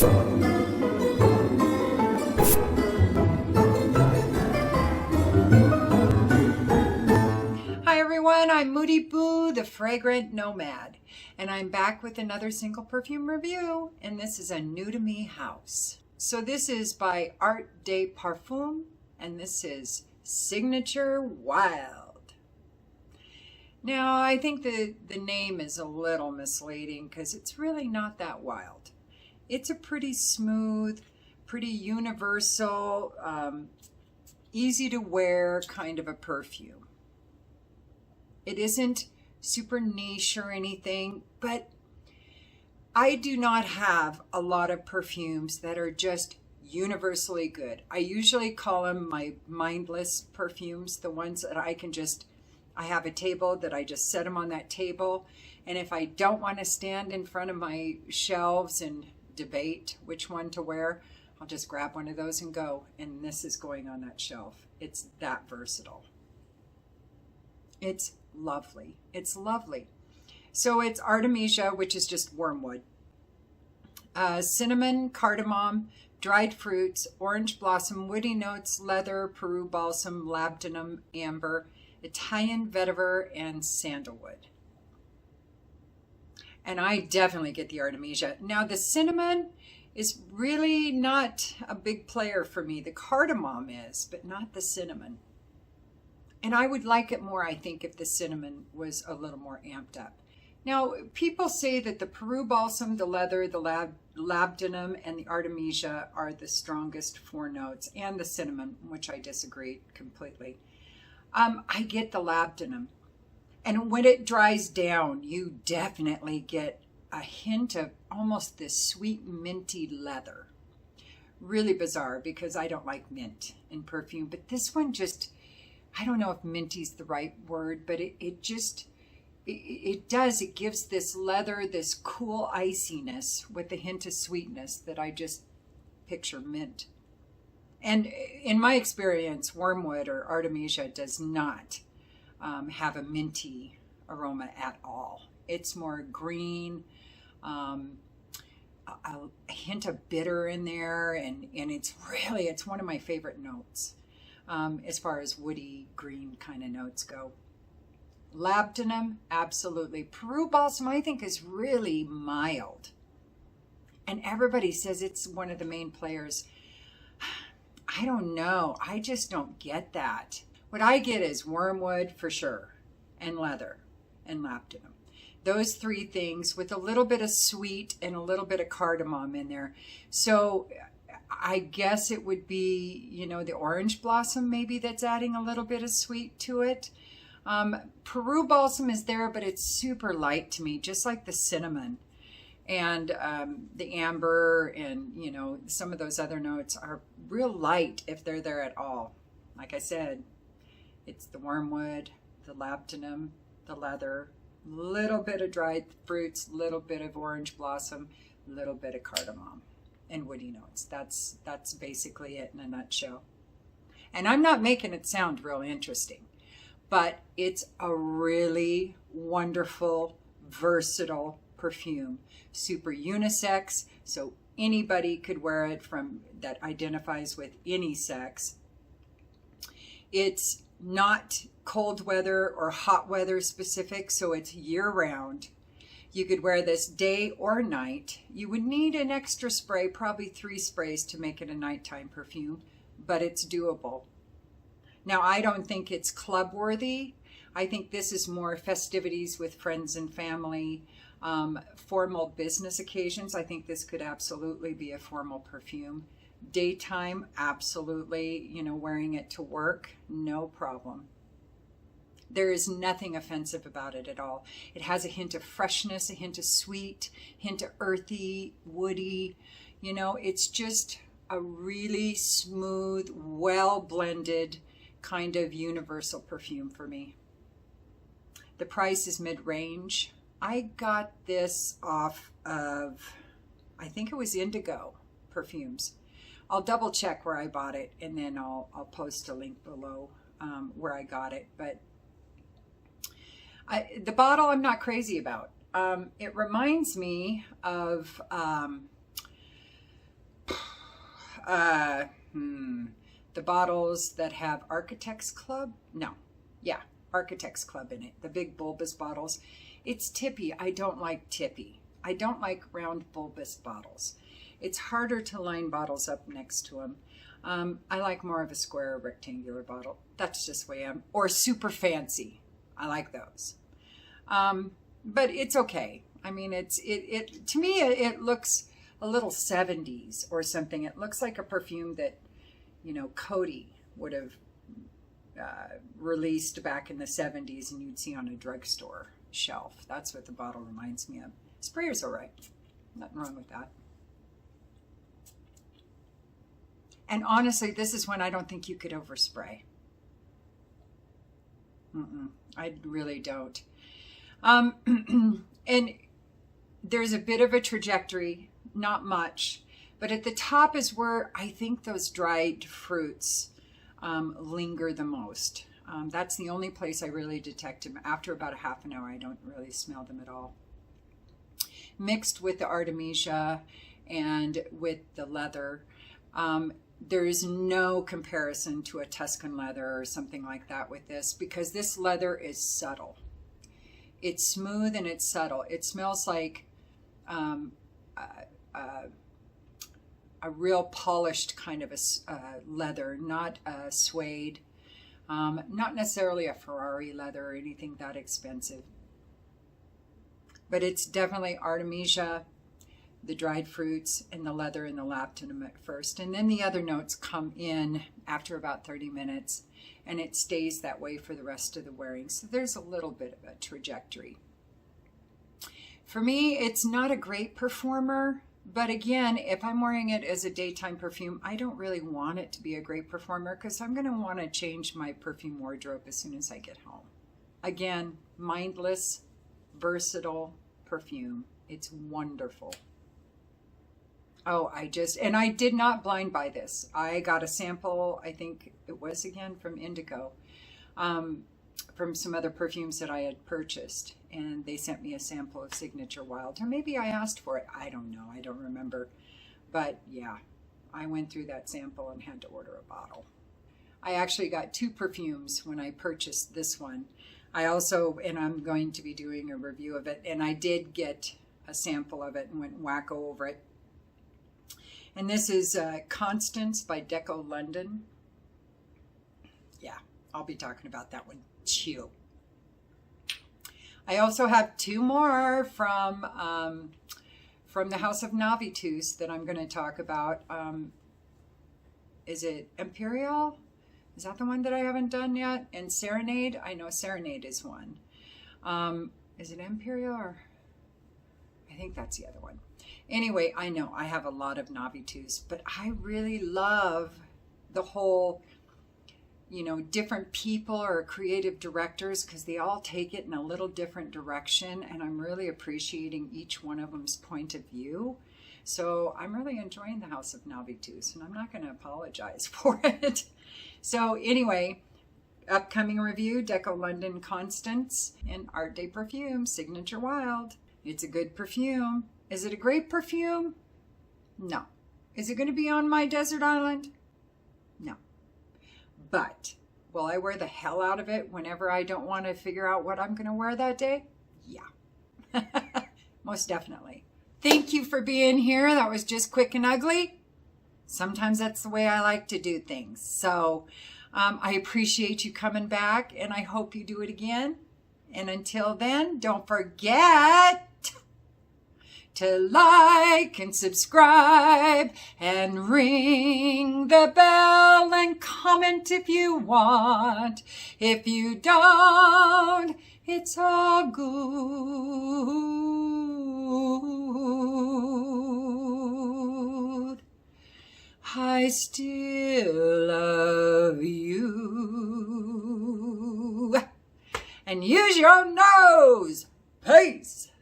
Hi everyone, I'm Moody Boo, the Fragrant Nomad, and I'm back with another single perfume review, and this is a new to me house. So this is by Arte de Parfum, and this is Signature Wild. Now, I think the name is a little misleading because it's really not that wild. It's a pretty smooth, pretty universal, easy to wear kind of a perfume. It isn't super niche or anything, but I do not have a lot of perfumes that are just universally good. I usually call them my mindless perfumes, the ones that I have a table that I just set them on that table. And if I don't want to stand in front of my shelves and debate which one to wear, I'll just grab one of those and go. And this is going on that shelf. It's that versatile. It's lovely. It's lovely. So it's Artemisia, which is just wormwood. Cinnamon, cardamom, dried fruits, orange blossom, woody notes, leather, Peru balsam, labdanum, amber, Italian vetiver, and sandalwood. And I definitely get the Artemisia. Now the cinnamon is really not a big player for me. The cardamom is, but not the cinnamon. And I would like it more, I think, if the cinnamon was a little more amped up. Now, people say that the Peru balsam, the leather, the labdanum, and the Artemisia are the strongest four notes, and the cinnamon, which I disagree completely. I get the labdanum. And when it dries down, you definitely get a hint of almost this sweet minty leather. Really bizarre because I don't like mint in perfume, but this one just, I don't know if minty's the right word, but it gives this leather, this cool iciness with a hint of sweetness that I just picture mint. And in my experience, wormwood or Artemisia does not have a minty aroma at all. It's more green, a hint of bitter in there, and it's one of my favorite notes. As far as woody green kind of notes go. Labdanum, absolutely. Peru balsam, I think, is really mild. And everybody says it's one of the main players. I don't know. I just don't get that. What I get is wormwood for sure, and leather, and labdanum. Those three things with a little bit of sweet and a little bit of cardamom in there. So I guess it would be, the orange blossom maybe that's adding a little bit of sweet to it. Peru balsam is there, but it's super light to me, just like the cinnamon. And the amber and, some of those other notes are real light if they're there at all. Like I said, it's the wormwood, the labdanum, the leather, little bit of dried fruits, little bit of orange blossom, little bit of cardamom and woody notes. That's basically it in a nutshell. And I'm not making it sound real interesting, but it's a really wonderful, versatile perfume. Super unisex, so anybody could wear it that identifies with any sex. It's not cold weather or hot weather specific, so it's year round. You could wear this day or night. You would need an extra spray, probably 3 sprays to make it a nighttime perfume, but it's doable. Now, I don't think it's club worthy. I think this is more festivities with friends and family, formal business occasions. I think this could absolutely be a formal perfume. Daytime, absolutely, wearing it to work, no problem. There is nothing offensive about it at all. It has a hint of freshness, a hint of sweet, hint of earthy, woody. It's just a really smooth, well-blended kind of universal perfume for me. The price is mid-range. I got this off of, I think it was Indigo Perfumes. I'll double check where I bought it, and then I'll post a link below where I got it. But the bottle I'm not crazy about. It reminds me of The bottles that have Architects Club? No. Yeah, Architects Club in it. The big bulbous bottles. It's tippy. I don't like tippy. I don't like round bulbous bottles. It's harder to line bottles up next to them. I like more of a square or rectangular bottle. That's just the way I am. Or super fancy. I like those. But it's okay. I mean, to me, it looks a little 70s or something. It looks like a perfume that, you know, Cody would have released back in the 70s and you'd see on a drugstore shelf. That's what the bottle reminds me of. Sprayer's all right. Nothing wrong with that. And honestly, this is when I don't think you could overspray. I really don't. And there's a bit of a trajectory, not much, but at the top is where I think those dried fruits linger the most. That's the only place I really detect them. After about a half an hour, I don't really smell them at all. Mixed with the Artemisia and with the leather, there is no comparison to a Tuscan leather or something like that with this, because this leather is subtle. It's smooth and it's subtle. It smells like a real polished kind of a leather, not a suede, not necessarily a Ferrari leather or anything that expensive. But it's definitely Artemisia, the dried fruits, and the leather and the laptanum at first. And then the other notes come in after about 30 minutes, and it stays that way for the rest of the wearing. So there's a little bit of a trajectory. For me, it's not a great performer, but again, if I'm wearing it as a daytime perfume, I don't really want it to be a great performer because I'm going to want to change my perfume wardrobe as soon as I get home. Again, mindless, versatile perfume. It's wonderful. Oh, I did not blind buy this. I got a sample, I think it was again from Indigo, from some other perfumes that I had purchased. And they sent me a sample of Signature Wild. Or maybe I asked for it. I don't know. I don't remember. But yeah, I went through that sample and had to order a bottle. I actually got 2 perfumes when I purchased this one. I also, and I'm going to be doing a review of it, and I did get a sample of it and went wacko over it. And this is Constance by Deco London. Yeah, I'll be talking about that one too. I also have 2 more from the House of Navitus that I'm going to talk about. Is it Imperial? Is that the one that I haven't done yet? And Serenade? I know Serenade is one. Is it Imperial or? I think that's the other one. Anyway, I know I have a lot of Navitus, but I really love the whole, you know, different people or creative directors, because they all take it in a little different direction, and I'm really appreciating each one of them's point of view. So I'm really enjoying the House of Navitus, and I'm not going to apologize for it. So anyway, upcoming review, Deco London Constance, and Arte de Parfum Signature Wild. It's a good perfume. Is it a great perfume? No. Is it going to be on my desert island? No. But will I wear the hell out of it whenever I don't want to figure out what I'm going to wear that day? Yeah. Most definitely. Thank you for being here. That was just quick and ugly. Sometimes that's the way I like to do things. So I appreciate you coming back, and I hope you do it again. And until then, don't forget to like and subscribe and ring the bell and comment if you want. If you don't, it's all good. I still love you. And use your nose. Peace.